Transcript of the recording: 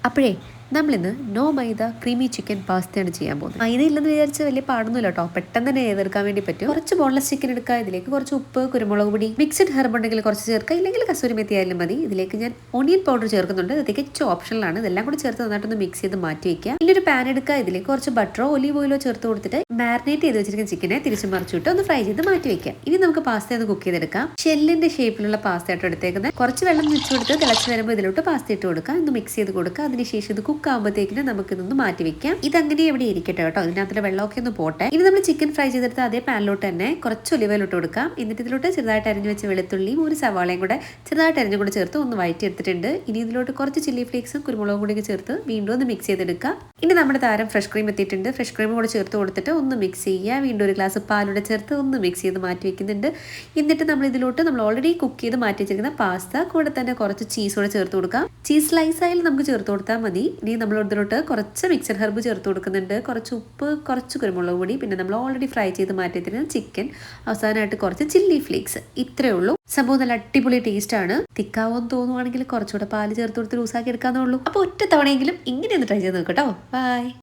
അപ്പോഴേ നമ്മളിന്ന് നോ മൈദ creamy chicken പാസ്തയാണ് ചെയ്യാൻ പോകുന്നത്. മൈദ ഇല്ലെന്ന് വിചാരിച്ച് വലിയ പാടൊന്നുമില്ല കേട്ടോ, പെട്ടെന്ന് തന്നെ ചെയ്തെടുക്കാൻ വേണ്ടി പറ്റും. കുറച്ച് ബോൺലെസ് ചിക്കൻ എടുക്കുക, ഇതിലേക്ക് കുറച്ച് ഉപ്പ്, കുരുമുളക് പൊടി, മിക്സഡ് ഹെർബ് ഉണ്ടെങ്കിൽ കുറച്ച് ചേർക്കുക, ഇല്ലെങ്കിൽ കസൂരി മെത്തി ആയാലും മതി. ഇതിലേക്ക് ഞാൻ ഓണിയൻ പൗഡർ ചേർക്കുന്നുണ്ട്, ഇത് തികച്ചും ഓപ്ഷണലാണ്. ഇതെല്ലാം കൂടി ചേർത്ത് നന്നായിട്ടൊന്ന് മിക്സ് ചെയ്ത് മാറ്റി വയ്ക്കുക. പിന്നെ ഒരു പാൻ എടുക്കുക, ഇതിലേക്ക് കുറച്ച് ബട്ടറോ ഒലീവ് ഓയിലോ ചേർത്ത് കൊടുത്തിട്ട് മാരിനേറ്റ് ചെയ്ത് വെച്ചിരിക്കുന്ന ചിക്കനെ തിരിച്ചു മറിച്ചിട്ട് ഒന്ന് ഫ്രൈ ചെയ്ത് മാറ്റി വയ്ക്കുക. ഇനി നമുക്ക് പാസ്ത ഒന്ന് കുക്ക് ചെയ്തെടുക്കാം. ഷെല്ലിന്റെ ഷേപ്പിലുള്ള പാസ്ത ആയിട്ട് എടുത്തേക്കുന്നത്. കുറച്ച് വെള്ളം വെച്ച് കൊടുത്ത് തിളച്ച് വരുമ്പോൾ ഇതിലോട്ട് പാസ്ത ഇട്ട് കൊടുക്കുക, ഒന്ന് മിക്സ് ചെയ്ത് കൊടുക്കുക. അതിനുശേഷം ഇത് കുക്ക് ആകുമ്പോഴത്തേക്കിന് നമുക്ക് ഇതൊന്ന് മാറ്റി വെക്കാം. ഇതങ്ങനെ എവിടെ ഇരിക്കട്ടെ കേട്ടോ, ഇതിനകത്ത് വെള്ളമൊക്കെ ഒന്ന് പോട്ടെ. ഇനി നമ്മൾ ചിക്കൻ ഫ്രൈ ചെയ്തെടുത്ത് അതേ പാനിലോട്ട് തന്നെ കുറച്ച് ഒലിവ് ഓയിൽ ഇട്ട് കൊടുക്കാം. എന്നിട്ട് ഇതിലോട്ട് ചെറുതായിട്ട് അരിഞ്ഞു വെച്ച വെളുത്തുള്ളിയും ഒരു സവാളയും കൂടെ ചെറുതായിട്ട് അരിഞ്ഞു കൂടെ ചേർത്ത് ഒന്ന് വഴറ്റി എടുത്തിട്ടുണ്ട്. ഇനി ഇതിലോട്ട് കുറച്ച് ചില്ലി ഫ്ലേക്സും കുരുമുളകും കൂടി ചേർത്ത് വീണ്ടും ഒന്ന് മിക്സ് ചെയ്തെടുക്കാം. ഇനി നമ്മുടെ താരം ഫ്രഷ് ക്രീം എത്തിയിട്ടുണ്ട്. ഫ്രഷ് ക്രീം കൂടെ ചേർത്ത് കൊടുത്തിട്ട് ഒന്ന് മിക്സ് ചെയ്യുക. വീണ്ടും ഒരു ഗ്ലാസ് പാലൂടെ ചേർത്ത് ഒന്ന് മിക്സ് ചെയ്ത് മാറ്റി വെക്കുന്നുണ്ട്. എന്നിട്ട് നമ്മൾ ഇതിലോട്ട് നമ്മൾ ഓൾറെഡി കുക്ക് ചെയ്ത് മാറ്റി വെച്ചിരിക്കുന്ന പാസ്ത കൂടെ തന്നെ കുറച്ച് ചീസ് കൂടെ ചേർത്ത് കൊടുക്കാം. ചീസ് സ്ലൈസ് ആയാലും നമുക്ക് ചേർത്ത് കൊടുത്താൽ മതി. ഇനി നമ്മൾ ഇതിലോട്ട് കുറച്ച് മിക്സഡ് ഹെർബ് ചേർത്ത് കൊടുക്കുന്നുണ്ട്, കുറച്ച് ഉപ്പ്, കുറച്ച് കുരുമുളക് പൊടി, പിന്നെ നമ്മൾ ഓൾറെഡി ഫ്രൈ ചെയ്ത് മാറ്റിയിരുന്ന ചിക്കൻ, അവസാനമായിട്ട് കുറച്ച് ചില്ലി ഫ്ലേക്സ്. ഇത്രയേ ഉള്ളൂ. സംഭവം നല്ല അടിപൊളി ടേസ്റ്റ് ആണ്. തിക്കാവെന്ന് തോന്നുവാണെങ്കിൽ കുറച്ചുകൂടെ പാല് ചേർത്ത് കൊടുത്ത് ലൂസാക്കി എടുക്കാന്നേ ഉള്ളൂ. അപ്പോൾ ഒറ്റ തവണയെങ്കിലും ഇങ്ങനെ ഒന്ന് ട്രൈ ചെയ്ത് നോക്കട്ടോ. ബൈ.